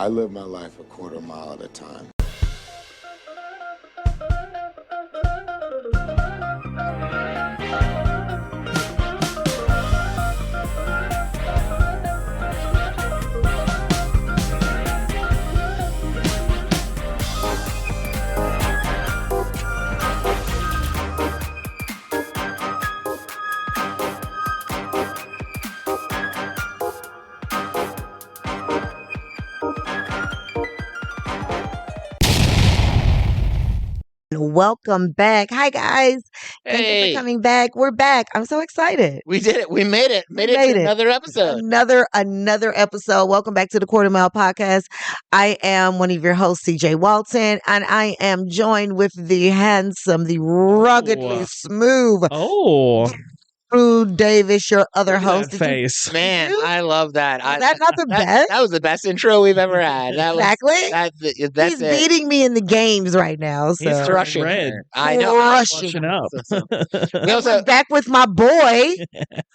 I live my life a quarter mile at a time. Welcome back. Hi, guys. Thank you Hey, for coming back. We're back. I'm so excited. we did it. We made it. Made it made to it. another episode. Another episode. Welcome back to the Quarter Mile Podcast. I am one of your hosts, CJ Walton, and I am joined with the handsome, the ruggedly smooth Drew Davis, your other host. That face. Man, I love that. Was that not the best? That was the best intro we've ever had. That Exactly. That's He's it. beating me in the games right now. So. He's crushing red. her. I know. Crushing up. We also I'm back with my boy,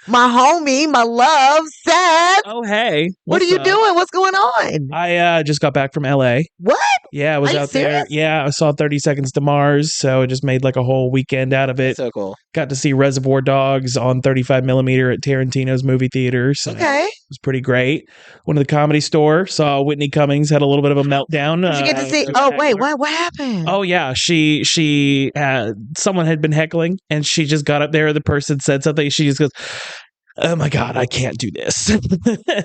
my homie, my love, Seth. Oh, hey. What are you doing? What's going on? I just got back from LA. What? Yeah, I was Are you out there. serious? Yeah, I saw 30 Seconds to Mars, so I just made like a whole weekend out of it. so cool. Got to see Reservoir Dogs on 35 millimeter at Tarantino's movie theater. So Okay. it was pretty great. Went to the Comedy Store, saw Whitney Cummings, had a little bit of a meltdown. Did you get to see? Oh, wait. What happened? Oh yeah, she someone had been heckling, and she just got up there. The person said something. She just goes, "Oh my god, I can't do this,"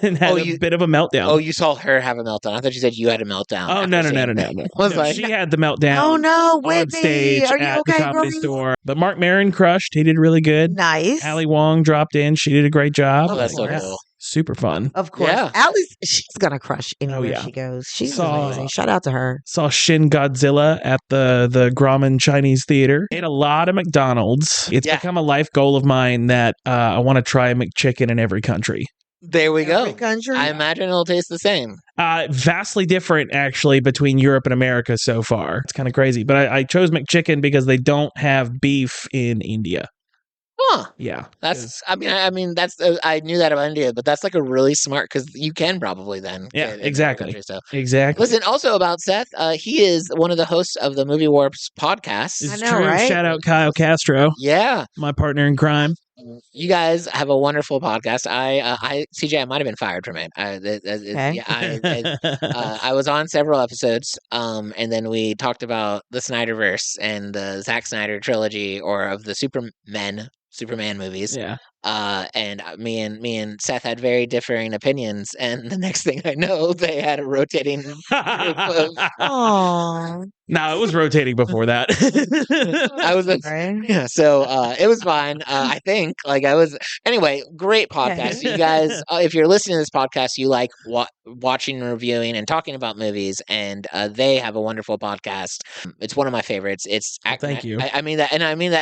and had a bit of a meltdown. Oh, you saw her have a meltdown. I thought you said you had a meltdown. Oh no! I was like, she had the meltdown. Oh no, on Whitney. stage Are you at okay, the Comedy girl? Store. But Mark Maron crushed. He did really good. Nice. Ali Wong dropped in. She did a great job. Oh, that's so Yeah. cool. Super fun. Of course. Yeah. Allie's, she's going to crush anywhere yeah. she goes. She's Saw- amazing. Shout out to her. Saw Shin Godzilla at the Grauman Chinese Theater. Ate a lot of McDonald's. It's become a life goal of mine that I want to try McChicken in every country. There we Every go. country. I imagine it'll taste the same. Vastly different, actually, between Europe and America so far. It's kind of crazy. But I chose McChicken because they don't have beef in India. Huh. Yeah. That's, I mean, that's, I knew that about India, but that's like a really smart, because you can probably then. Yeah, get it in exactly. other countries, so. Exactly. Listen, also about Seth, he is one of the hosts of the Movie Warps podcast. It's I know, true. right? Shout out Kyle Castro, Yeah. my partner in crime. You guys have a wonderful podcast. CJ, I might have been fired from it. I was on several episodes, and then we talked about the Snyderverse and the Zack Snyder trilogy, or of the Superman movies. Yeah. And me and Seth had very differing opinions, and the next thing I know, they had a rotating group of. Aww. No, it was rotating before that. I was yeah, so it was fine. I think anyway. Great podcast, you guys. If you're listening to this podcast, you like watching, reviewing, and talking about movies, and they have a wonderful podcast. It's one of my favorites. It's thank you. I mean that, and I mean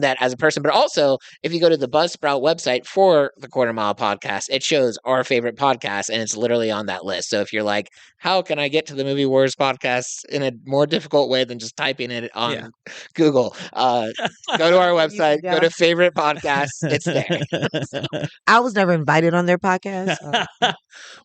that as a person, but also if you go to the Buzzsprout website for the Quarter Mile Podcast, it shows our favorite podcast, and it's literally on that list. So if you're like, how can I get to the Movie Wars podcast in a more difficult way than just typing it on Google? Go to our website, go to favorite podcasts. It's there. So. I was never invited on their podcast.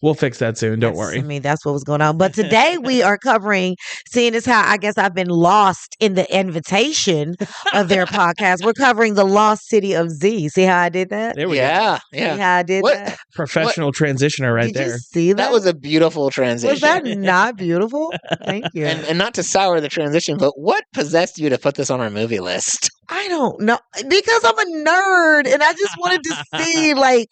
We'll fix that soon. Don't worry. I mean, that's what was going on. But today we are covering, seeing as how I guess I've been lost in the invitation of their podcast. We're covering the Lost City of Z. See how I did that? There we go. See how I did that? Professional transitioner right Did there. you see that? That was a beautiful transition. Was that not beautiful? Thank you. And not to sour the transition, but what possessed you to put this on our movie list? I don't know, because I'm a nerd and I just wanted to see, like,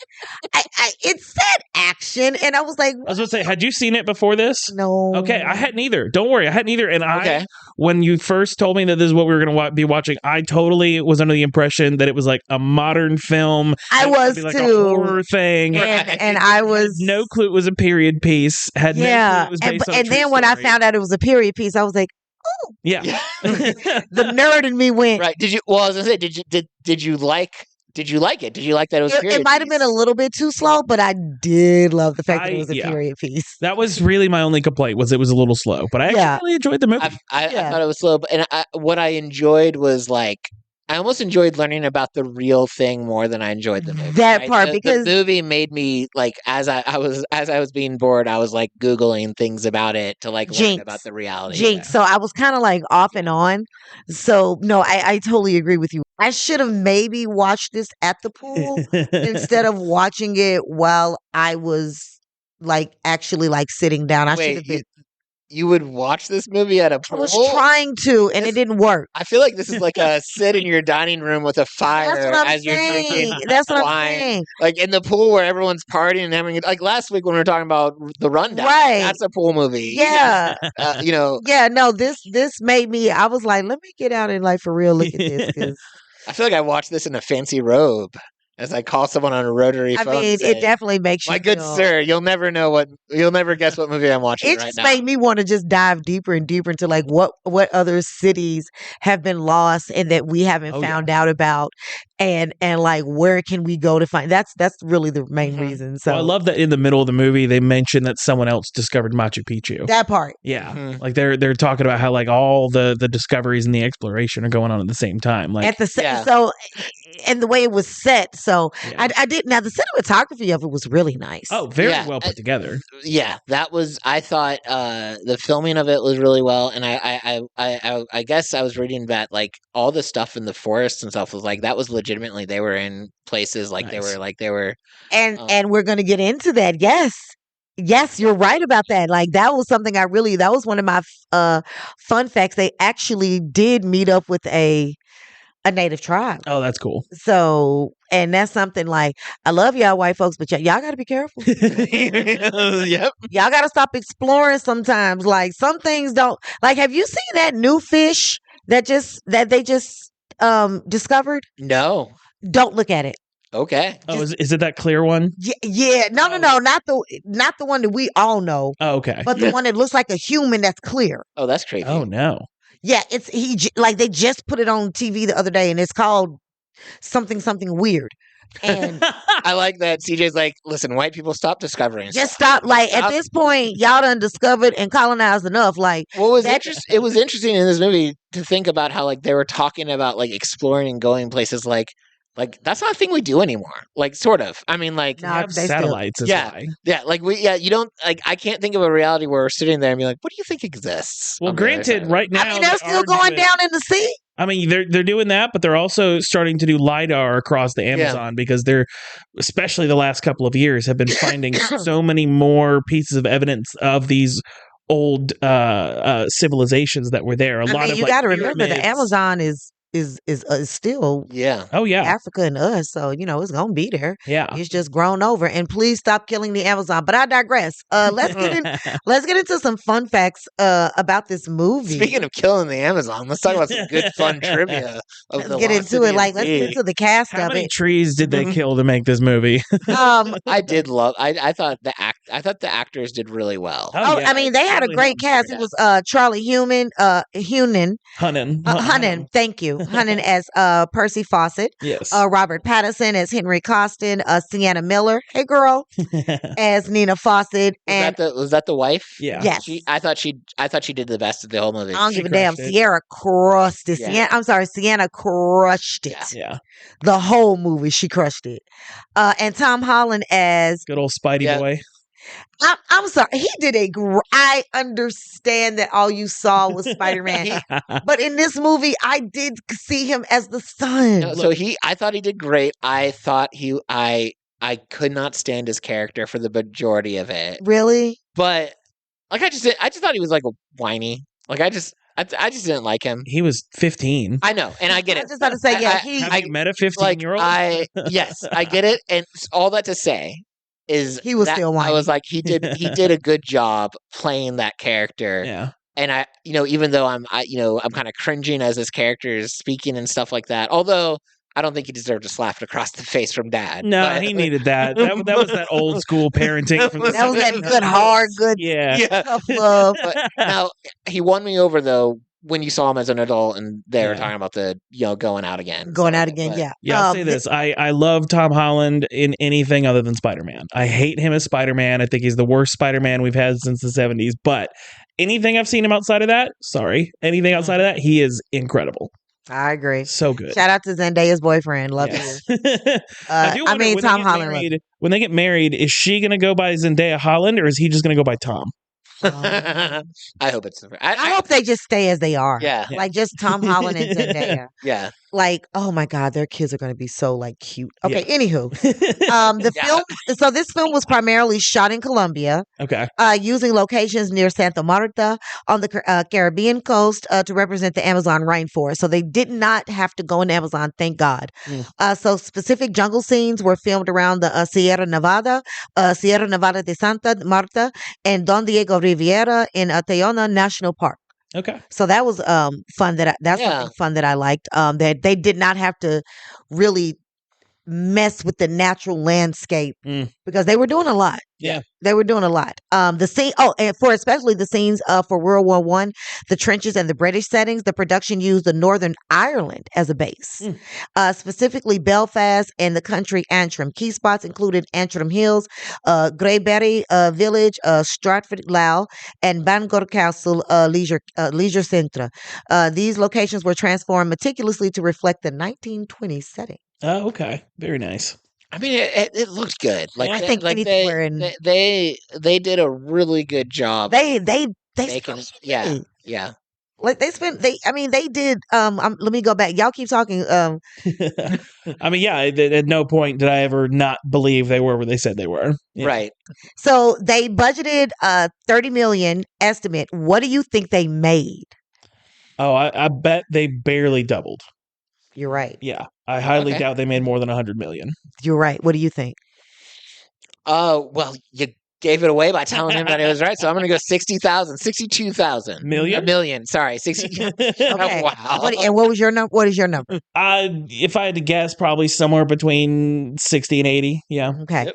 it said action, and I was like, I was going to say, had you seen it before this? no. Okay, I hadn't either. Don't worry, I hadn't either. And when you first told me that this is what we were going to be watching, I totally was under the impression that it was like a modern film. I was like too. a horror thing. And I was no clue it was a period piece. Had no clue it was based on a and true then when I story. found out it was a period piece, I was like, oh, Yeah. the nerd in me went. Right. Did you? Well, I was gonna say, did you like? Did you like it? Did you like that it was? It might have been a little bit too slow, but I did love the fact that it was a period piece. That was really my only complaint, was it was a little slow. But I actually really enjoyed the movie. I thought it was slow, but what I enjoyed was like, I almost enjoyed learning about the real thing more than I enjoyed the movie. That part, because the movie made me like as I was being bored, I was like Googling things about it to like learn about the reality. Jinx. So I was kind of like off and on. So no, I totally agree with you. I should have maybe watched this at the pool instead of watching it while I was like actually like sitting down. I should have been. You would watch this movie at a pool? I was trying to, and it didn't work. I feel like this is like a sit in your dining room with a fire as you're drinking. That's what wine. I'm saying. Like in the pool where everyone's partying and having like last week when we were talking about The Rundown. Right. That's a pool movie. Yeah. You know. Yeah, no, this made me, I was like, let me get out and like for real look at this. 'Cause I feel like I watched this in a fancy robe. As I call someone on a rotary phone. I mean, it definitely makes you. My good sir, you'll never guess what movie I'm watching right now. It just made me want to just dive deeper and deeper into like what other cities have been lost and that we haven't found out about, and like where can we go to find? That's really the main reason. So I love that in the middle of the movie they mention that someone else discovered Machu Picchu. That part, yeah, like they're talking about how like all the discoveries and the exploration are going on at the same time. Like at the so, and the way it was set. So I did. Now the cinematography of it was really nice. Oh, very well put together. Yeah, that was. I thought the filming of it was really well, and I guess I was reading that like all the stuff in the forest and stuff was like that was legitimately they were in places like they were. And we're gonna get into that. Yes, you're right about that. Like that was something that was one of my fun facts. They actually did meet up with a native tribe. Oh, that's cool. So, and that's something like, I love y'all white folks, but y'all got to be careful. Yep. Y'all got to stop exploring sometimes. Like some things don't, like, have you seen that new fish that they just discovered? No. Don't look at it. Okay. Oh, is it that clear one? Yeah. No, not the one that we all know. Oh, okay. But the one that looks like a human that's clear. Oh, that's creepy. Oh no. Yeah, like they just put it on TV the other day, and it's called something weird. And I like that CJ's like, listen, white people stop discovering. Just stop. Like at this point, y'all done discovered and colonized enough. Like it was interesting in this movie to think about how like they were talking about like exploring and going places like that's not a thing we do anymore. Like sort of. I mean, like satellites. Yeah. Like you don't like. I can't think of a reality where we're sitting there and be like, what do you think exists? Well, granted, right now I mean, they're still going down in the sea. I mean, they're doing that, but they're also starting to do LiDAR across the Amazon because they're, especially the last couple of years, have been finding so many more pieces of evidence of these old civilizations that were there. You got to remember the Amazon is still Africa and us, so it's gonna be there. It's just grown over. And please stop killing the Amazon. But I digress. Let's get into some fun facts about this movie. Speaking of killing the Amazon, let's talk about some good fun trivia. Let's get into it. Let's get into the cast of it. How many trees did they kill to make this movie? I did love. I thought the actors did really well. I mean, they had a great cast. It was Charlie Hunnam. Thank you. Hunnan as Percy Fawcett. Yes. Robert Pattinson as Henry Costin. Sienna Miller, hey girl, as Nina Fawcett. Was that the wife? Yeah. Yes. I thought she did the best of the whole movie. I don't give a damn. Sienna crushed it. Yeah. Sienna crushed it. Yeah. The whole movie, she crushed it. And Tom Holland as good old Spidey boy. I'm sorry. He did I understand that all you saw was Spider-Man, but in this movie, I did see him as the son. No, so I thought he did great. I thought I could not stand his character for the majority of it. Really? But like I just thought he was like whiny. Like I just didn't like him. He was 15. I know, and I get it. I was just about to say, I met a 15-year-old. Yes, I get it, and all that to say. He was still whiny. I was like, he did a good job playing that character. Yeah. And I even though I'm kind of cringing as this character is speaking and stuff like that. Although I don't think he deserved a slap across the face from Dad. No, he needed that. That was that old school parenting. That was that good, hard, good, tough love. But now he won me over though. When you saw him as an adult and they were talking about the, going out again. Yeah, I'll say this. I love Tom Holland in anything other than Spider-Man. I hate him as Spider-Man. I think he's the worst Spider-Man we've had since the 70s. But anything I've seen him outside of that, he is incredible. I agree. So good. Shout out to Zendaya's boyfriend. Love Yes. you. I do wonder when Tom they get Holland. married. When they get married, is she going to go by Zendaya Holland, or is he just going to go by Tom? I hope it's. I hope they just stay as they are. Yeah. Like just Tom Holland and Zendaya. Yeah. Like, oh my God, their kids are going to be so like cute. Okay, Yeah. anywho, the film. So this film was primarily shot in Colombia. Okay. Using locations near Santa Marta on the Caribbean coast to represent the Amazon rainforest. So they did not have to go in Amazon, thank God. So specific jungle scenes were filmed around the Sierra Nevada de Santa Marta, and Don Diego Riviera in Tayona National Park. Okay. So that was fun. Something fun that I liked. That they did not have to really mess with the natural landscape because they were doing a lot. Yeah. They were doing a lot. The scene, and for especially the scenes for World War One, the trenches and the British settings, the production used the Northern Ireland as a base, specifically Belfast and the country Antrim. Key spots included Antrim Hills, Greyberry Village, Stratford Lough, and Bangor Castle Leisure Centre. These locations were transformed meticulously to reflect the 1920s setting. Oh, okay. Very nice. I mean, it looked good. Like I think anywhere in they did a really good job. They making yeah. Like they did. Let me go back. Y'all keep talking. I mean, yeah. At no point did I ever not believe they were where they said they were. Yeah. Right. So they budgeted $30 million estimate. What do you think they made? Oh, I bet they barely doubled. You're right. Yeah, I highly doubt they made more than 100 million. You're right. What do you think? Well, you gave it away by telling him that it was right, so I'm going to go 60,000, 62,000 million. A million. Sorry, 60. Okay. Wow. What was your number? What is your number? If I had to guess, probably somewhere between 60 and 80. Yeah. Okay.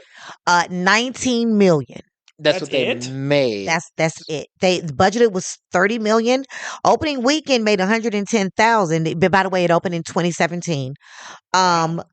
19 million. That's what they made. That's it. The budgeted was 30 million. Opening weekend made 110,000. But by the way, it opened in 2017. 8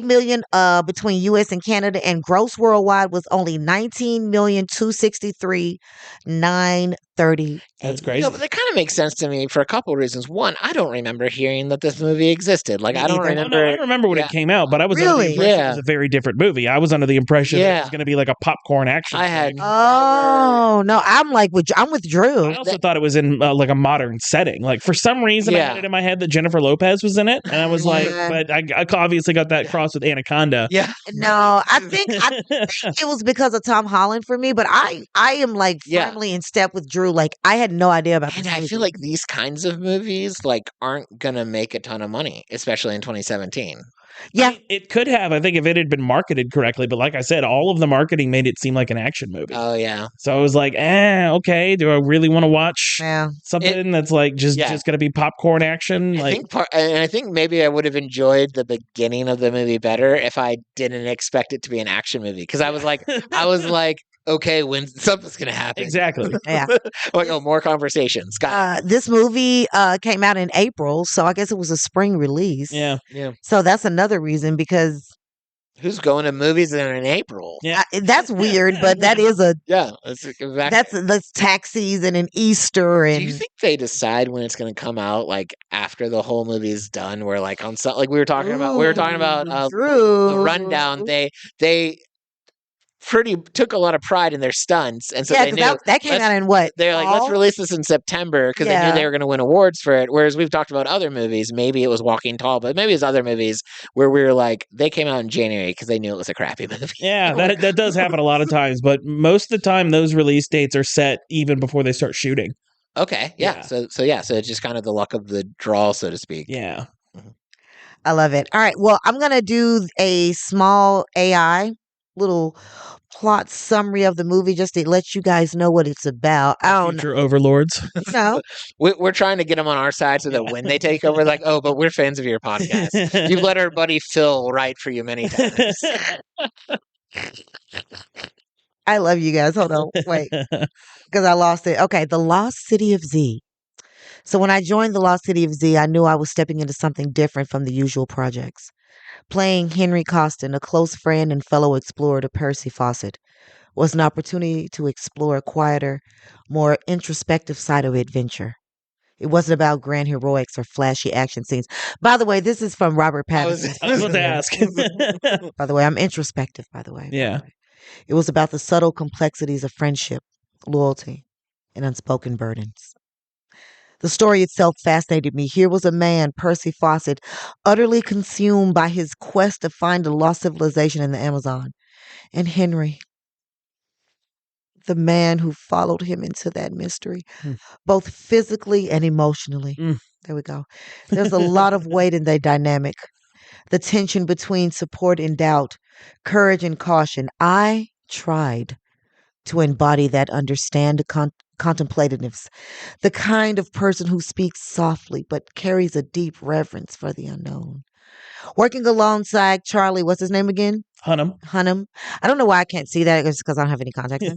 million between US and Canada, and gross worldwide was only 19,263,938. That's crazy. But that kind of makes sense to me for a couple of reasons. One, I don't remember hearing that this movie existed. Like, I don't remember. I remember when it came out, but I was under the impression it was a very different movie. I was under the impression that it was going to be like a popcorn action. Oh no, I'm with Drew. I also thought it was in like a modern setting. Like for some reason, I had it in my head that Jennifer Lopez was in it, and I was like, but I obviously got that crossed with Anaconda. Yeah. No, I think it was because of Tom Holland for me, but I am like firmly in step with Drew. Like I had no idea about this. And I feel like these kinds of movies like aren't gonna make a ton of money, especially in 2017. Yeah, I mean, it could have. I think if it had been marketed correctly, but like I said, all of the marketing made it seem like an action movie. Oh yeah. So I was like, okay, do I really want to watch something that's like just gonna be popcorn action? I think maybe I would have enjoyed the beginning of the movie better if I didn't expect it to be an action movie, because I was like, okay, when something's gonna happen. Exactly. Yeah. Like, more conversations. This movie came out in April, so I guess it was a spring release. Yeah. So that's another reason, because who's going to movies in April? Yeah, that's weird, but that is that's tax season and Easter. And do you think they decide when it's going to come out, like after the whole movie's done? Where like on some, like we were talking about the rundown. They took a lot of pride in their stunts, and so they knew that came out in what? They're like, let's release this in September, because they knew they were going to win awards for it. Whereas we've talked about other movies, maybe it was Walking Tall, but maybe it's other movies where we were like, they came out in January because they knew it was a crappy movie. Yeah, that does happen a lot of times, but most of the time those release dates are set even before they start shooting. Okay, yeah. So it's just kind of the luck of the draw, so to speak. Yeah. I love it. All right, well, I'm gonna do a small AI little plot summary of the movie just to let you guys know what it's about. I don't know. Overlords. No. We're trying to get them on our side so that when they take over, like, oh, but we're fans of your podcast. You've let our buddy Phil write for you many times. I love you guys. Hold on. Wait. Because I lost it. Okay. The Lost City of Z. So when I joined the Lost City of Z, I knew I was stepping into something different from the usual projects. Playing Henry Costin, a close friend and fellow explorer to Percy Fawcett, was an opportunity to explore a quieter, more introspective side of adventure. It wasn't about grand heroics or flashy action scenes. By the way, this is from Robert I was- Pattinson. I was about to ask. By the way, I'm introspective, by the way. Yeah. It was about the subtle complexities of friendship, loyalty, and unspoken burdens. The story itself fascinated me. Here was a man, Percy Fawcett, utterly consumed by his quest to find a lost civilization in the Amazon. And Henry, the man who followed him into that mystery, both physically and emotionally. Mm. There we go. There's a lot of weight in the dynamic. The tension between support and doubt, courage and caution. I tried to embody that understand contemplativeness, the kind of person who speaks softly but carries a deep reverence for the unknown. Working alongside Charlie, what's his name again? Hunnam. I don't know why I can't see that. It's because I don't have any context.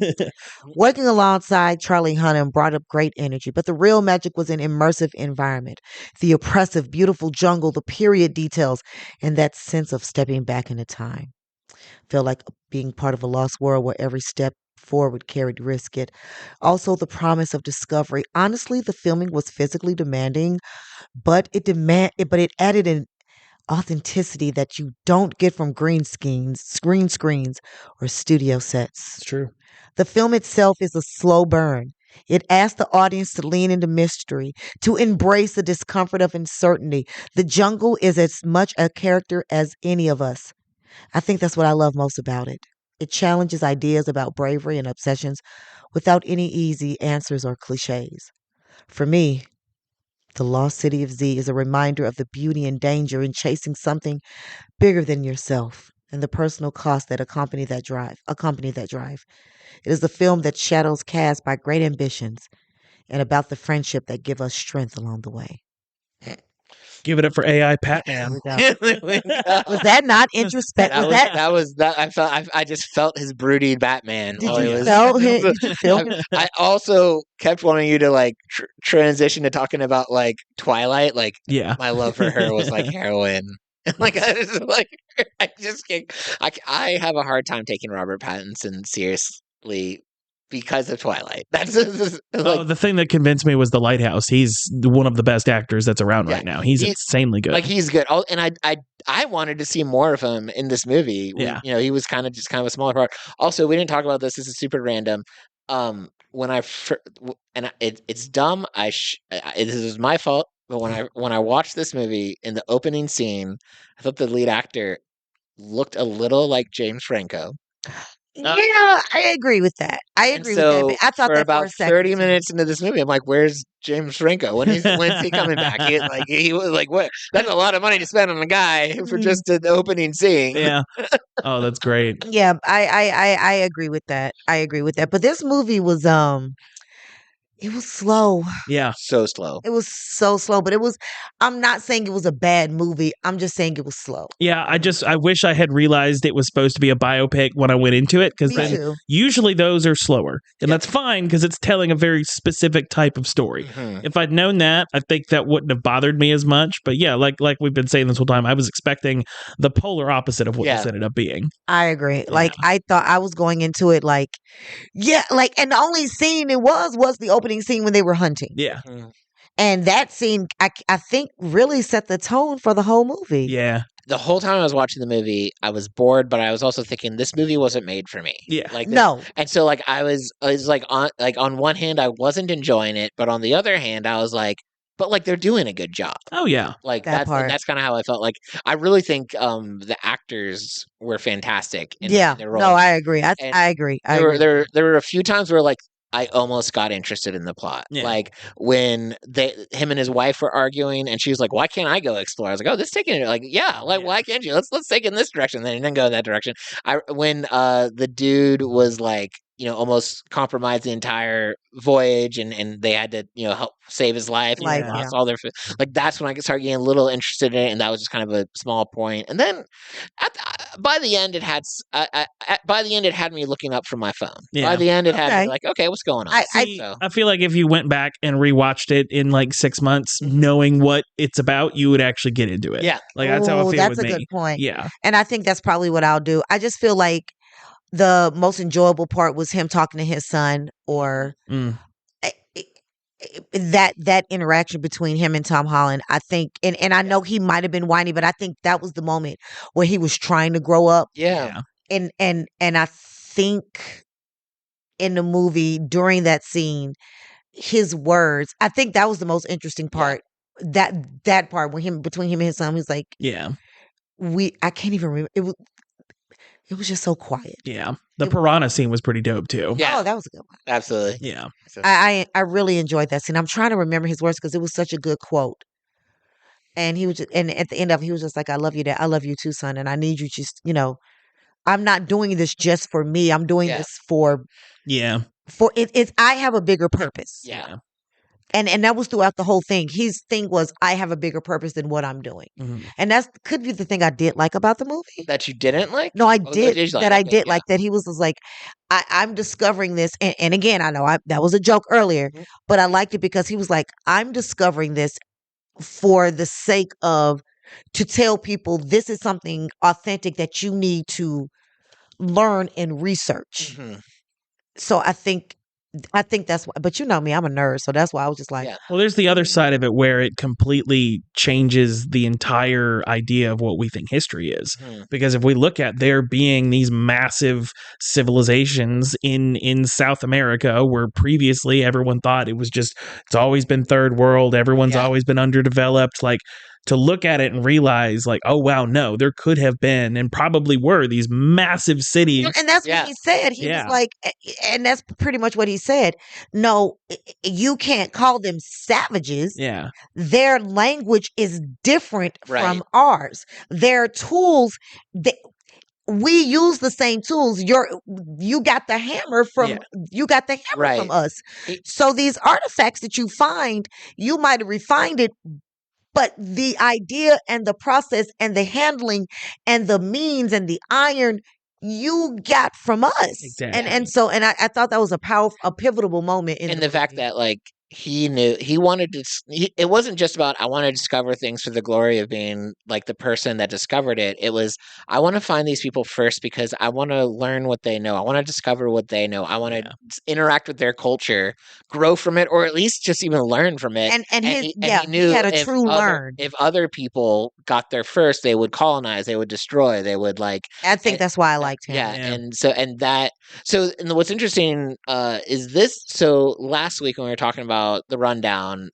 Working alongside Charlie Hunnam brought up great energy, but the real magic was an immersive environment. The oppressive, beautiful jungle, the period details, and that sense of stepping back into time. Felt like being part of a lost world where every step forward carried risk. It also the promise of discovery. Honestly, the filming was physically demanding, but it added an authenticity that you don't get from green screens, or studio sets. It's true. The film itself is a slow burn. It asks the audience to lean into mystery, to embrace the discomfort of uncertainty. The jungle is as much a character as any of us. I think that's what I love most about it. It challenges ideas about bravery and obsessions without any easy answers or cliches. For me, The Lost City of Z is a reminder of the beauty and danger in chasing something bigger than yourself and the personal costs that accompany that drive. It is a film that shadows cast by great ambitions and about the friendship that give us strength along the way. Give it up for AI Patman. Was that not introspective? That was that. I just felt his broody Batman. Did while you he was- feel him? Did you feel him? I also kept wanting you to like transition to talking about like Twilight. Like Yeah. my love for her was like heroin. Like I just like I just can't. I have a hard time taking Robert Pattinson seriously because of Twilight. That's like, Oh, the thing that convinced me was The Lighthouse. He's one of the best actors that's around Yeah. right now. He's insanely good. like he's good. And I wanted to see more of him in this movie. Yeah. He was kind of a smaller part. Also, we didn't talk about this. This is super random. When it's dumb. This is my fault. But when I watched this movie in the opening scene, I thought the lead actor looked a little like James Franco. Yeah, I agree with that. I agree with that. But I thought for that about for a second. 30 minutes into this movie, I'm like, "Where's James Franco? When's he coming back?" He was like, "What? That's a lot of money to spend on a guy for just the opening scene." Yeah. Oh, that's great. Yeah, I agree with that. I agree with that. But this movie was it was slow. Yeah. So slow. It was so slow, but I'm not saying it was a bad movie. I'm just saying it was slow. Yeah, I wish I had realized it was supposed to be a biopic when I went into it, because Me then too. usually those are slower. And Yeah. that's fine because it's telling a very specific type of story. Mhm. If I'd known that, I think that wouldn't have bothered me as much. But yeah, like we've been saying this whole time, I was expecting the polar opposite of what Yeah. this ended up being. I agree. Like I thought I was going into it like, yeah, like, and the only scene it was the opening scene when they were hunting. Yeah. Mhm. And that scene, I think, really set the tone for the whole movie. Yeah. The whole time I was watching the movie, I was bored, but I was also thinking this movie wasn't made for me. Yeah. Like No. And so like I was like on one hand I wasn't enjoying it, but on the other hand I was like, but like they're doing a good job. Oh yeah. Like That part. that's kind of how I felt. Like I really think the actors were fantastic in Yeah. their No, roles. I agree. I And agree. I There were agree. there were a few times where like I almost got interested in the plot. Yeah. Like when him and his wife were arguing, and she was like, "Why can't I go explore?" I was like, "Oh, this taking it like yeah, like Yeah. why can't you? Let's take it in this direction." Then go in that direction. When the dude was like almost compromised the entire voyage, and they had to help save his life. And Life, they lost yeah. all their like that's when I started getting a little interested in it, and that was just kind of a small point. And then by the end, it had me looking up from my phone. Yeah. By the end, it had Okay. me like, okay, what's going on? I feel like if you went back and rewatched it in like 6 months, knowing what it's about, you would actually get into it. Yeah. Like that's how I Ooh, feel that's with a me. good point. Yeah. And I think that's probably what I'll do. I just feel like the most enjoyable part was him talking to his son, or Mm. I- that interaction between him and Tom Holland, I think, and I know he might have been whiny, but I think that was the moment where he was trying to grow up. Yeah. And I think in the movie during that scene, his words, I think that was the most interesting part. That part when between him and his son, he's like, Yeah. I can't even remember. It was just so quiet. Yeah. The piranha scene was pretty dope too. Yeah. Oh, that was a good one. Absolutely. Yeah. I really enjoyed that scene. I'm trying to remember his words because it was such a good quote. And he was just, and at the end of it, he was just like, I love you, Dad. I love you too, son. And I need you just, I'm not doing this just for me. I'm doing this for Yeah. it's I have a bigger purpose. Yeah. And that was throughout the whole thing. His thing was, I have a bigger purpose than what I'm doing. Mhm. And that could be the thing I did like about the movie. That you didn't like? No, I Oh, did. did you like? That I Okay, did yeah. like that he was like, I'm discovering this. And again, I know that was a joke earlier, Mhm. but I liked it because he was like, I'm discovering this for the sake of to tell people this is something authentic that you need to learn and research. Mhm. So I think that's why, but you know me, I'm a nerd, so that's why I was just like, Yeah. Well, there's the other side of it where it completely changes the entire idea of what we think history is. Mhm. Because if we look at there being these massive civilizations in South America where previously everyone thought it's always been third world, everyone's Yeah. always been underdeveloped, like to look at it and realize like, oh wow, no, there could have been and probably were these massive cities. and that's Yeah. what he said. He Yeah. was like, and that's pretty much what he said. No, you can't call them savages. Yeah. Their language is different Right. from ours. Their tools, we use the same tools. You got the hammer from Right. us. It- So these artifacts that you find, you might have refined it, but the idea and the process and the handling and the means and the iron you got from us. Exactly. And so I thought that was a pivotal moment in and the fact movie. that like he knew he wanted to it wasn't just about I want to discover things for the glory of being like the person that discovered it. It was I want to find these people first because I want to learn what they know. I want to discover what they know. I want to interact with their culture, grow from it, or at least just even learn from it. And he he knew had a true learn. if other people got there first, they would colonize, they would destroy, they would like I think and that's why I liked him. yeah, Yeah. and what's interesting is this. So last week when we were talking about the rundown,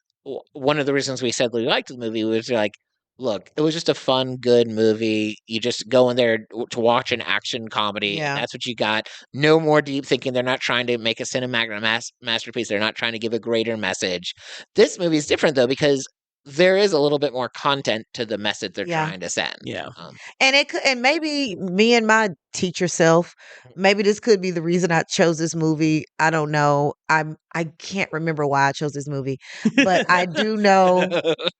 one of the reasons we said we liked the movie was like, look, it was just a fun, good movie. You just go in there to watch an action comedy. Yeah. And that's what you got. No more deep thinking. They're not trying to make a cinematic masterpiece. They're not trying to give a greater message. This movie is different though because there is a little bit more content to the message they're trying to send. Yeah. And it could, and maybe me and my teacher self, maybe this could be the reason I chose this movie. I don't know. I can't remember why I chose this movie, but I do know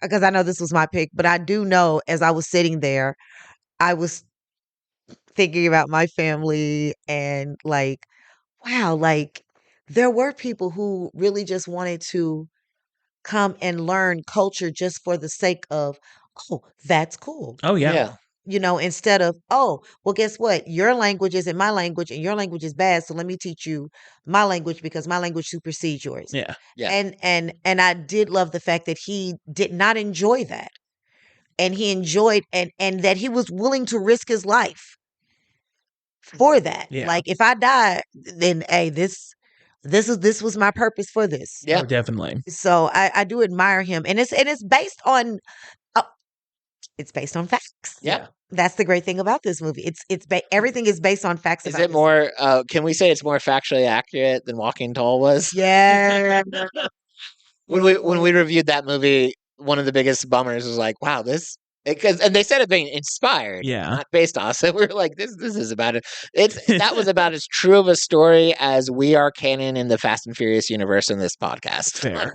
because I know this was my pick. But I do know as I was sitting there, I was thinking about my family and like, wow, like there were people who really just wanted to come and learn culture just for the sake of, oh, that's cool. Oh yeah. Instead of, oh, well, guess what? Your language isn't my language and your language is bad. So let me teach you my language because my language supersedes yours. Yeah. Yeah. And I did love the fact that he did not enjoy that. And he enjoyed and that he was willing to risk his life for that. Yeah. Like if I die, then hey, this was my purpose for this. Yeah. Oh, definitely. So I do admire him. And it's based on facts. Yeah. That's the great thing about this movie. Everything is based on facts. Is about it this more? Can we say it's more factually accurate than Walking Tall was? Yeah. When we reviewed that movie, one of the biggest bummers was like, "Wow, this." And they said it being inspired, Yeah. not based on. So we're like, this is about it. That was about as true of a story as we are canon in the Fast and Furious universe in this podcast. Fair.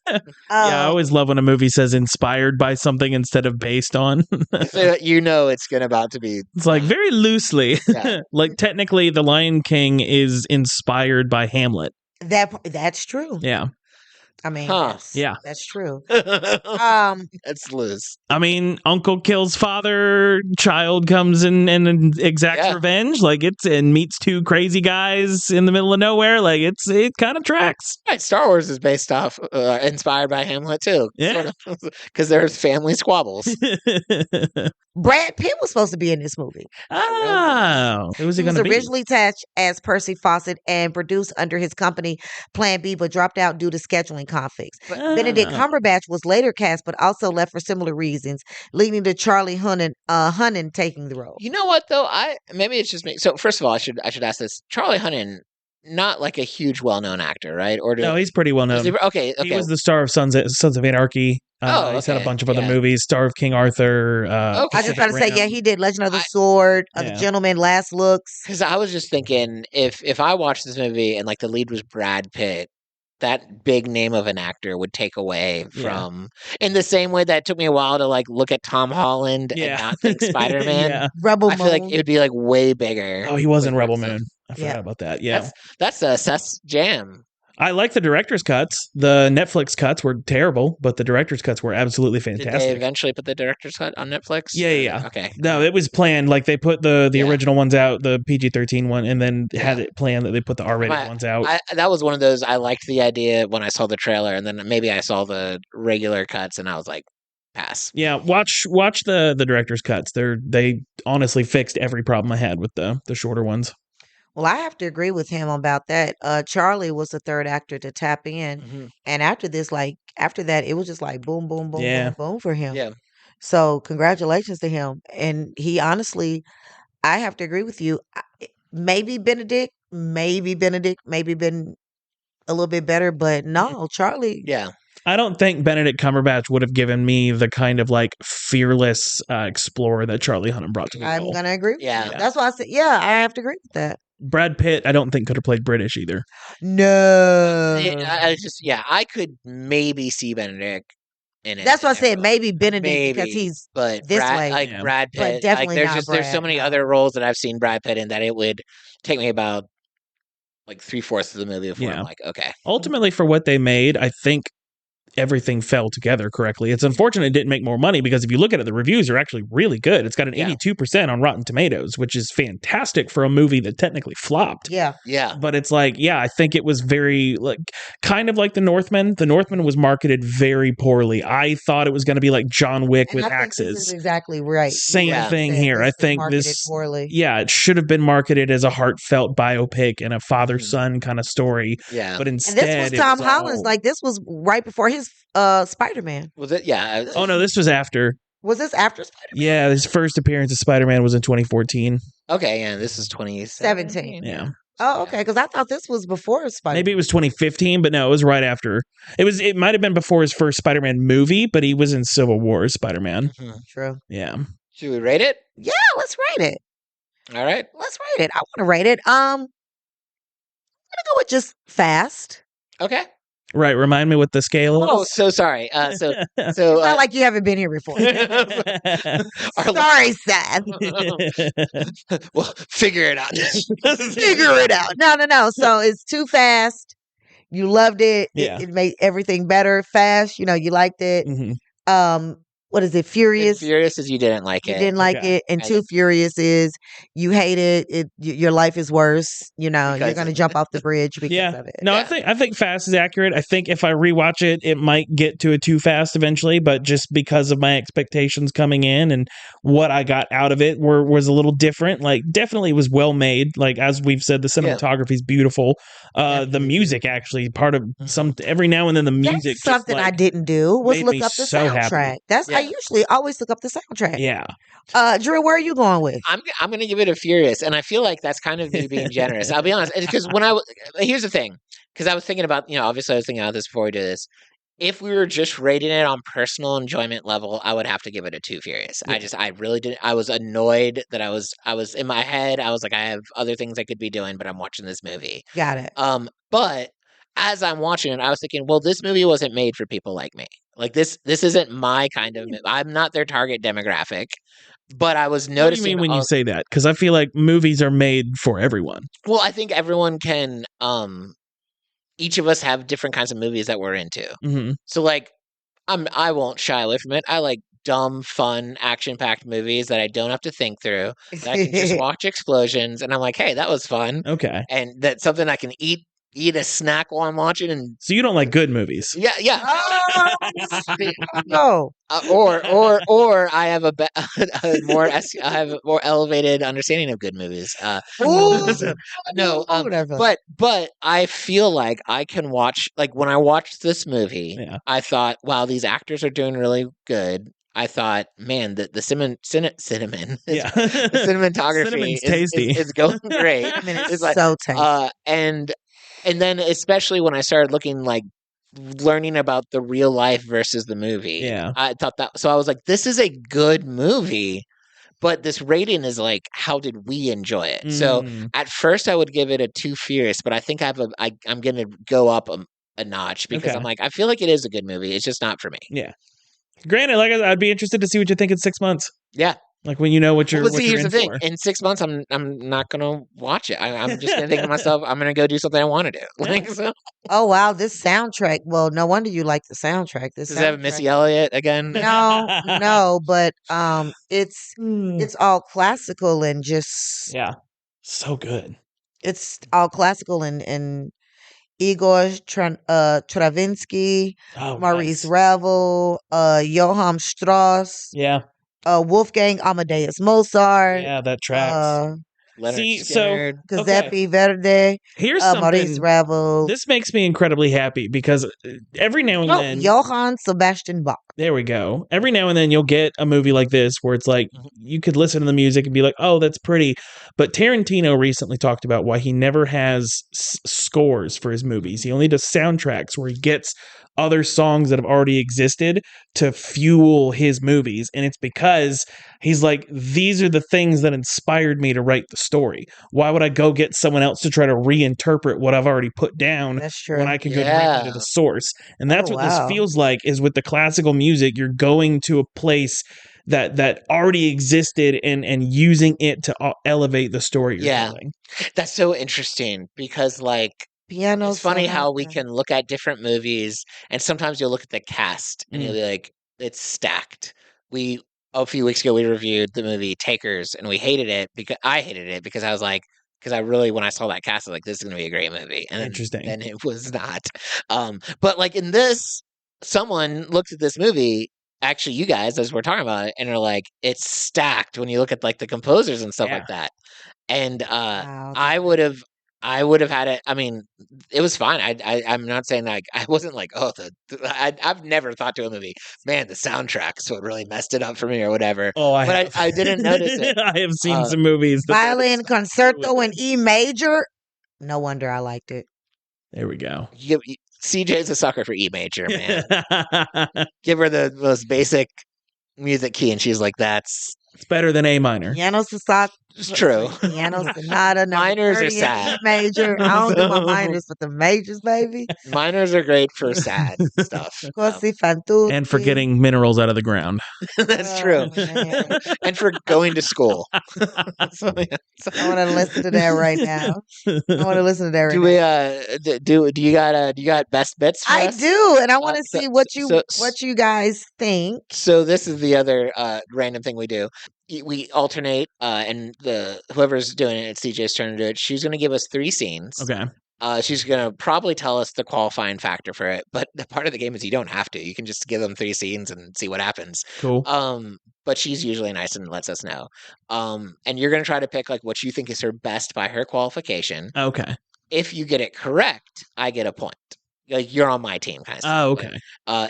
Yeah, I always love when a movie says inspired by something instead of based on. So you know it's about to be. It's like very loosely. Yeah. Like technically The Lion King is inspired by Hamlet. That's true. Yeah. I mean, Huh. that's true. That's loose. I mean, uncle kills father, child comes in and exacts Yeah. revenge. Like and meets two crazy guys in the middle of nowhere. Like it kind of tracks. Right, Star Wars is based off, inspired by Hamlet too. Yeah. Because there's family squabbles. Brad Pitt was supposed to be in this movie. Oh, who was He he was going to be? originally attached as Percy Fawcett and produced under his company Plan B, but dropped out due to scheduling conflicts. Benedict Cumberbatch was later cast, but also left for similar reasons, leading to Charlie Hunnam taking the role. You know what though? Maybe it's just me. So first of all, I should ask this. Charlie Hunnam, not like a huge well-known actor, right? Or No, he's pretty well known. Okay. He was the star of Sons of Anarchy. He's had a bunch of other movies. Star of King Arthur. I was just about to say, yeah, he did Legend of the Sword, The Gentleman, Last Looks. Because I was just thinking, if I watched this movie and like the lead was Brad Pitt, that big name of an actor would take away from, in the same way that it took me a while to like look at Tom Holland and not think Spider-Man. Rebel Moon. I feel like it would be like way bigger. Oh, he was in Rebel Moon. I forgot about that. Yeah, that's Seth's jam. I like the director's cuts. The Netflix cuts were terrible, but the director's cuts were absolutely fantastic. Did they eventually put the director's cut on Netflix? Yeah. Okay. No, it was planned. Like they put the original ones out, the PG-13 one, and then had it planned that they put the R-rated ones out. That was one of those. I liked the idea when I saw the trailer, and then maybe I saw the regular cuts, and I was like, pass. Yeah, watch the director's cuts. They honestly fixed every problem I had with the shorter ones. Well, I have to agree with him about that. Charlie was the third actor to tap in. And after that, it was just like boom, boom, boom, boom, boom for him. Yeah. So congratulations to him. And he honestly, I have to agree with you. Maybe Benedict, maybe been a little bit better, but no, Charlie. Yeah. I don't think Benedict Cumberbatch would have given me the kind of like fearless explorer that Charlie Hunnam brought to the role. I'm going to agree. Yeah. That's why I said, yeah, I have to agree with that. Brad Pitt, I don't think could have played British either. No. I could maybe see Benedict in it. That's why I said maybe Benedict because he's but this Brad, way. like Brad Pitt, but definitely like there's so many other roles that I've seen Brad Pitt in that it would take me about like 3/4 of the movie before I'm like, okay. Ultimately, for what they made, I think everything fell together correctly. It's unfortunate it didn't make more money because if you look at it, the reviews are actually really good. It's got an 82% on Rotten Tomatoes, which is fantastic for a movie that technically flopped. Yeah. But it's like, I think it was very like kind of like The Northman. The Northman was marketed very poorly. I thought it was going to be like John Wick with axes. This is exactly right. Same thing here. I think this poorly. Yeah, it should have been marketed as a heartfelt biopic and a father-son kind of story. Yeah. But instead, and this was Tom Holland's. Like this was right before his Spider-Man. Was it? Yeah. Oh no, this was after. Was this after Spider-Man? Yeah, his first appearance as Spider-Man was in 2014. Okay, yeah, this is 2017. Yeah. Oh, okay, because I thought this was before Spider-Man. Maybe it was 2015, but no, it was right after. It might have been before his first Spider-Man movie, but he was in Civil War as Spider-Man. True. Yeah. Should we rate it? Yeah, let's rate it. All right. Let's rate it. I want to rate it. I'm gonna go with just fast. Okay. Right. Remind me what the scale is. Oh, so sorry. So it's not like you haven't been here before. Sorry, Seth. Well, figure it out. Figure it out. No. So it's too fast. You loved it. Yeah. It made everything better. Fast. You liked it. What is it? Furious. Furious is you didn't like it. You didn't like it, and Too Furious is you hate it. Your life is worse. You're going to jump off the bridge because of it. No, I think Fast is accurate. I think if I rewatch it, it might get to a Too Fast eventually, but just because of my expectations coming in and what I got out of it was a little different. Like, definitely was well made. Like, as we've said, the cinematography is beautiful. The music actually every now and then the music. That's something I didn't do was look up the soundtrack. I usually always look up the soundtrack. Yeah. Drew, where are you going with? I'm going to give it a Furious, and I feel like that's kind of me being generous. I'll be honest, because here's the thing, because I was thinking about, obviously I was thinking about this before we do this. If we were just rating it on personal enjoyment level, I would have to give it a 2 Furious. Yeah. I really didn't. I was annoyed that I was in my head. I was like, I have other things I could be doing, but I'm watching this movie. Got it. But as I'm watching it, I was thinking, well, this movie wasn't made for people like me. Like this isn't my kind of. I'm not their target demographic. But I was noticing. What do you mean when you say that? Because I feel like movies are made for everyone. Well, I think everyone can. each of us have different kinds of movies that we're into. Mm-hmm. So like I won't shy away from it. I like dumb, fun, action-packed movies that I don't have to think through. That I can just watch explosions, and I'm like, hey, that was fun. Okay. And that's something I can eat a snack while I'm watching. And So you don't like good movies? yeah. No. Or I have a more I have a more elevated understanding of good movies. Ooh. So, no, Whatever. but I feel like I can watch, like when I watched this movie, Yeah. I thought, wow, these actors are doing really good. I thought, man, the cinnamon, Yeah. the cinematography Cinnamon's tasty. is going great. I mean, it's It's like, so tasty. and then especially when I started looking, like learning about the real life versus the movie. Yeah. I thought that, so I was like, this is a good movie, but this rating is like, how did we enjoy it? So Mm. at first I would give it a Too Fierce, but I think I'm going to go up a notch because Okay. I'm like, I feel like it is a good movie. It's just not for me. Yeah. Granted, like I'd be interested to see what you think in 6 months. Yeah. Like when you know what you're, Well, what see, you're here's in the thing. for. In 6 months, I'm not gonna watch it. I'm just gonna think to myself, I'm gonna go do something I want to do. Like, so, Oh wow, this soundtrack. Well, no wonder you like the soundtrack. This does it have soundtrack. Missy Elliott again? No, but it's all classical and just Yeah. So good. it's all classical and Igor Stravinsky, Oh, Maurice nice. Ravel, Johann Strauss, Yeah. Wolfgang Amadeus Mozart, Yeah, that tracks. Leonard See, so Skinner. okay. Giuseppe Verdi, Here's Maurice something. Ravel, This makes me incredibly happy because every now and then, Johann Sebastian Bach. there we go. Every now and then you'll get a movie like this where it's like you could listen to the music and be like, "Oh, that's pretty." But Tarantino recently talked about why he never has scores for his movies. He only does soundtracks where he gets other songs that have already existed to fuel his movies, and it's because he's like, these are the things that inspired me to write the story. Why would I go get someone else to try to reinterpret what I've already put down That's true. when I can go directly to Yeah. the source? And that's Oh, what this wow. feels like, is with the classical music, you're going to a place that already existed and using it to elevate the story you're Yeah. telling. That's so interesting because, like, Piano it's funny how we sonata. can look at different movies, and sometimes you'll look at the cast and you'll Mm. be like, it's stacked. We A few weeks ago we reviewed the movie Takers, and we hated it because I hated it because I was like, because I really, when I saw that cast, I was like, this is gonna be a great movie, and Interesting. then it was not. But like in this, someone looked at this movie. Actually, you guys, as we're talking about it, and are like, it's stacked when you look at like the composers and stuff Yeah. like that. And Wow, I would have had it. I mean, it was fine. I'm not saying like I wasn't like, oh, I've never thought to a movie, man, the soundtrack's what really messed it up for me or whatever. Oh, But I didn't notice it. I have seen Uh, some movies. Violin concerto in E major. No wonder I liked it. There we go. CJ's a sucker for E major, man. Give her the most basic music key, and she's like, that's It's better than A minor. Piano sonata. it's true. Piano sonata. Number Minors are 30 in E sad. major. I don't do my minors, but the majors, baby. Minors are great for sad stuff. Così fan tutti. And for getting minerals out of the ground. That's true. Oh, man. And for going to school. So, yeah. I want to listen to that right now. I want to listen to that right Do now. we do you got best bits for I us? do, and I want to so- see what so- you guys think. So this is the other random thing we do. We alternate, and whoever's doing it, it's CJ's turn to do it. She's going to give us 3 scenes. Okay. She's going to probably tell us the qualifying factor for it, but the part of the game is you don't have to. You can just give them 3 scenes and see what happens. Cool. But she's usually nice and lets us know. And you're going to try to pick like what you think is her best by her qualification. Okay. If you get it correct, I get a point. Like you're on my team, kind of. Oh, okay.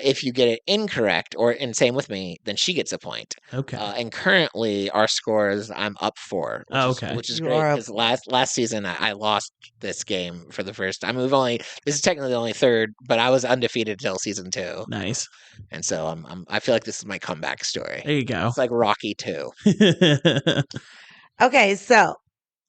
If you get it incorrect, and same with me, then she gets a point. Okay. And currently, our scores, I'm up 4. Which is You great are up because last season I lost this game for the first time. This is technically only 3rd, but I was undefeated until season 2, Nice. and so I feel like this is my comeback story. There you go. It's like Rocky 2. Okay, so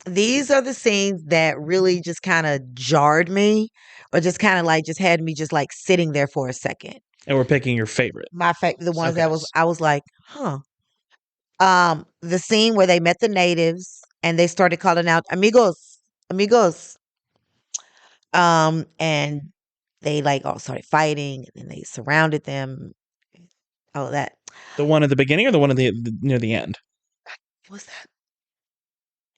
these are the scenes that really just kind of jarred me, or just kind of like just had me just like sitting there for a second. And we're picking your favorite. The ones Okay. that I was like, huh. The scene where they met the natives and they started calling out amigos, amigos. And they like all started fighting, and they surrounded them. All of that. The one at the beginning or the one at the near the end? What's that?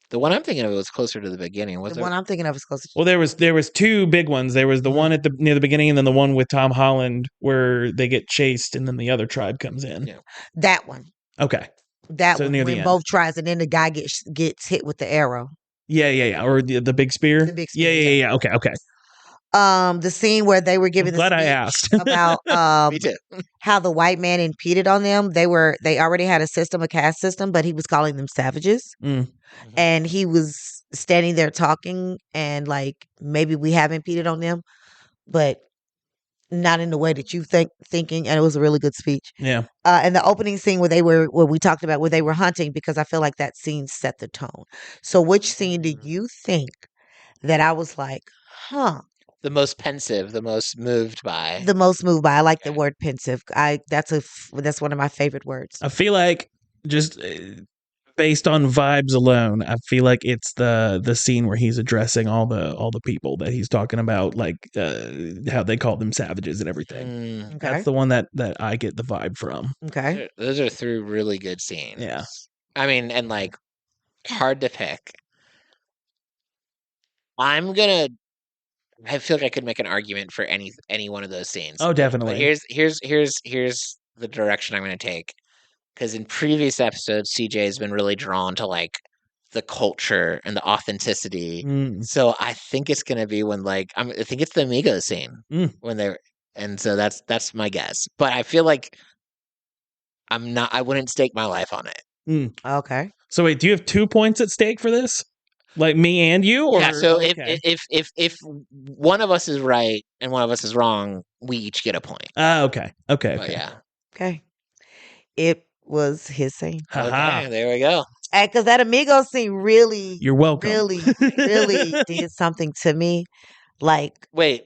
The one I'm thinking of was closer to the beginning. Was The it? one I'm thinking of is closer to Well, there was two big ones. There was the one at the near the beginning, and then the one with Tom Holland where they get chased, and then the other tribe comes in. Yeah. that one. Okay. That So one near the when end. both tribes, and then the guy gets hit with the arrow. Yeah. Or the big spear. The big spear, Yeah. Okay. The scene where they were giving I'm glad the I speech asked. about Me too. how the white man impeded on them. They already had a caste system, but he was calling them savages. Mm. And he was standing there talking, and like, maybe we have impeded on them, but not in the way that you thinking. And it was a really good speech. Yeah. And the opening scene where we talked about where they were hunting, because I feel like that scene set the tone. So which scene do you think that I was like, huh? The most pensive, the most moved by. The most moved by. I like the Okay. word pensive. That's one of my favorite words. I feel like just based on vibes alone, I feel like it's the scene where he's addressing all the people that he's talking about, like how they call them savages and everything. Mm, Okay. That's the one that I get the vibe from. Okay. those are three really good scenes. Yeah. I mean, and like hard to pick. I feel like I could make an argument for any one of those scenes. Oh, definitely. But here's the direction I'm gonna take. Because in previous episodes, CJ has been really drawn to like the culture and the authenticity. Mm. So I think it's gonna be when like I think it's the Amigos scene when they're, and so that's my guess. But I feel like I wouldn't stake my life on it. Okay. So wait, do you have 2 points at stake for this? Like me and you? Or, Yeah. So okay. if one of us is right and one of us is wrong, we each get a point. Okay. But yeah. Okay. It was his scene. Haha. Okay, there we go. Because that Amigo scene really, You're welcome. really, really did something to me. Like Wait.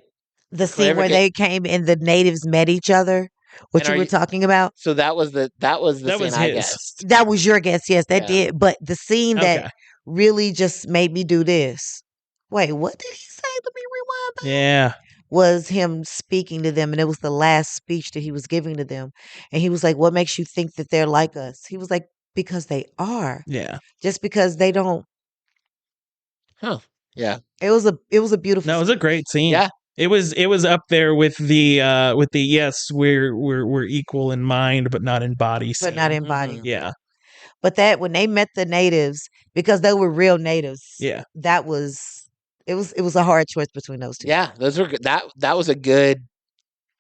the scene where they came and the natives met each other. What And you were talking about? So that was the scene I his. guessed. That was your guess. Yes, that Yeah. did. But the scene Okay. that really just made me do this. Wait, what did he say? Let me rewind back. Yeah. Was him speaking to them, and it was the last speech that he was giving to them. And he was like, what makes you think that they're like us? He was like, because they are. Yeah. Just because they don't. Huh. Yeah. It was a beautiful No, it was a great scene. Yeah. It was up there with the yes, we're equal in mind but not in body scene. but not in body. Yeah. But that when they met the natives, because they were real natives, Yeah. that was it was a hard choice between those two. Yeah, those were good. That was a good.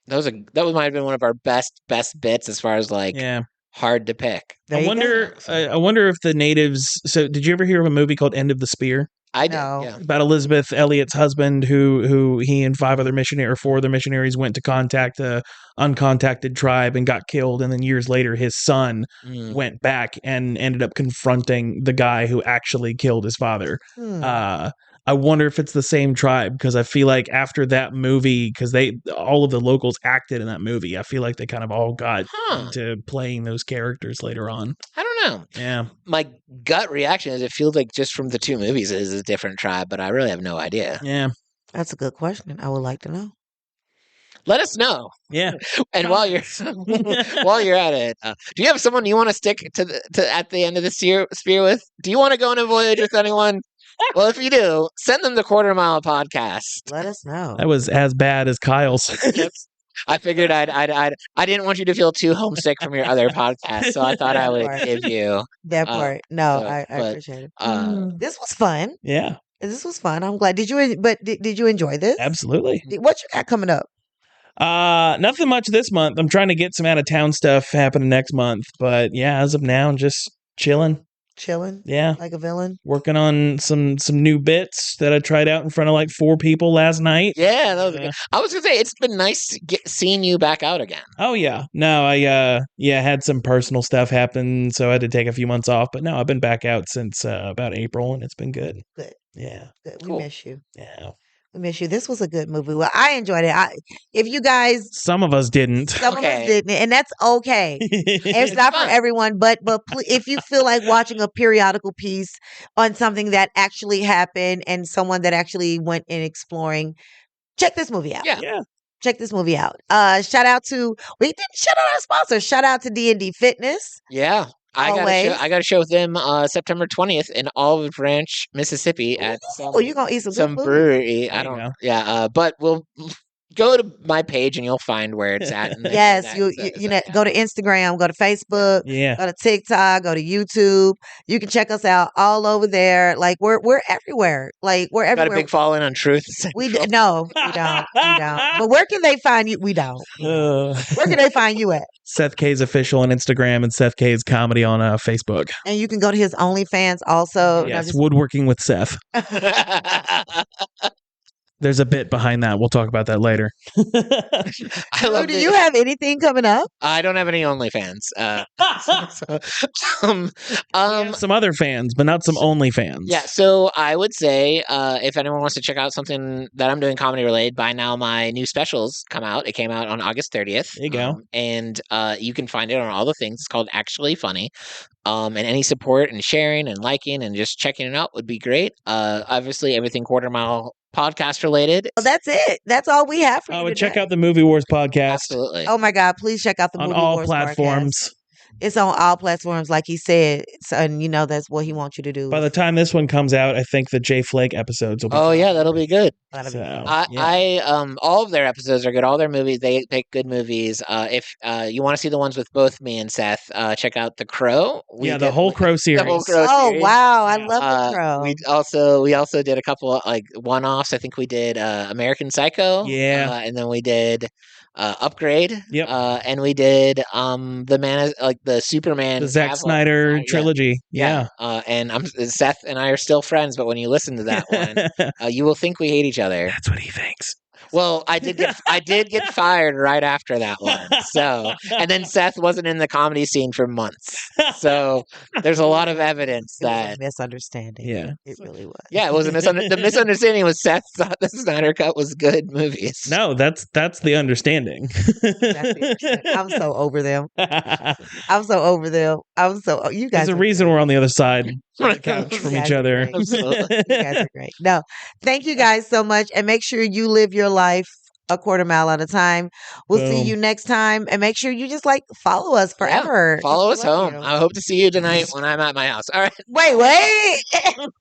That might have been one of our best bits as far as like Yeah. hard to pick. There you go. I wonder if the natives. So, did you ever hear of a movie called End of the Spear? I did. No. Yeah. About Elizabeth Elliot's husband, who he and 4 other missionaries went to contact a uncontacted tribe and got killed, and then years later his son Mm. went back and ended up confronting the guy who actually killed his father. I wonder if it's the same tribe, because I feel like after that movie, because all of the locals acted in that movie, I feel like they kind of all got into playing those characters later on. I don't know. Yeah. My gut reaction is it feels like just from the 2 movies it is a different tribe, but I really have no idea. Yeah. That's a good question. I would like to know. Let us know. Yeah. And while you're at it, do you have someone you want to stick to at the end of the spear with? Do you want to go on a voyage with anyone? Well, if you do, send them the Quarter Mile Podcast. Let us know. That was as bad as Kyle's. I figured I didn't want you to feel too homesick from your other podcast, so I thought I would give you that part. No, so, I but, appreciate it. This was fun. Yeah. This was fun. I'm glad. Did you enjoy this? Absolutely. What you got coming up? Nothing much this month. I'm trying to get some out of town stuff happening next month, but yeah, as of now, just chilling. Chilling. Yeah. Like a villain. Working on some new bits that I tried out in front of like 4 people last night. Yeah, that was good. I was gonna say it's been nice seeing you back out again. Oh yeah. No, I had some personal stuff happen, so I had to take a few months off, but no, I've been back out since about April, and it's been good. Good. Yeah. Good. Cool. We miss you. Yeah. We miss you. This was a good movie. Well, I enjoyed it. If you guys, Some of us didn't. some of us didn't, and that's okay. It's not for fun. everyone, but if you feel like watching a periodical piece on something that actually happened and someone that actually went in exploring, check this movie out. Yeah. Check this movie out. Shout out to we didn't shout out our sponsor. Shout out to D&D Fitness. Yeah. I got a show with them September 20th in Olive Branch, Mississippi at You're gonna eat some good food. brewery. There you go. But we'll go to my page and you'll find where it's at. Yes, you know, go to Instagram, go to Facebook, go to TikTok, go to YouTube. You can check us out all over there. Like we're everywhere. Like we're everywhere. Got a big following on Truth. No, we don't. But where can they find you? We don't. Where can they find you at? Seth Kays Official on Instagram and Seth Kays Comedy on Facebook. And you can go to his OnlyFans also. Yes, Woodworking with Seth. There's a bit behind that. We'll talk about that later. Do you have anything coming up? I don't have any OnlyFans. Some other fans, but not some OnlyFans. Yeah, so I would say if anyone wants to check out something that I'm doing comedy related, by now my new specials come out. It came out on August 30th. There you go. And you can find it on all the things. It's called Actually Funny. And any support and sharing and liking and just checking it out would be great. Obviously, everything Quarter Mile podcast related. Well, that's it. That's all we have for you. And check out the Movie Wars podcast. Absolutely. Oh my God, please check out the Movie Wars on all platforms. Podcast. It's on all platforms, like he said. So, and you know that's what he wants you to do. By the time this one comes out, I think the Jay Flake episodes will be. Oh yeah, that'll be good. All of their episodes are good. All their movies, they pick good movies. If you want to see the ones with both me and Seth, check out The Crow. The whole Crow series. The whole Crow series. Series. Wow, I love The Crow. We also did a couple of, like one-offs. I think we did American Psycho. Yeah, and then we did Upgrade. Yep. And we did the Superman, the Zack Snyder trilogy. Yeah. And Seth and I are still friends, but when you listen to that one, you will think we hate each other. That's what he thinks. Well, I did get fired right after that one. So, and then Seth wasn't in the comedy scene for months. So there's a lot of evidence that misunderstanding. Yeah, it really was. Yeah, it was the misunderstanding was Seth thought the Snyder Cut was good movies. No, that's the understanding. I'm so over them. You guys. There's a reason we're on the other side of the couch from each other. Absolutely. You guys are great. No, thank you guys so much, and make sure you live your life a quarter mile at a time. We'll see you next time, and make sure you just follow us forever. Follow us home. I hope to see you tonight when I'm at my house. All right. Wait.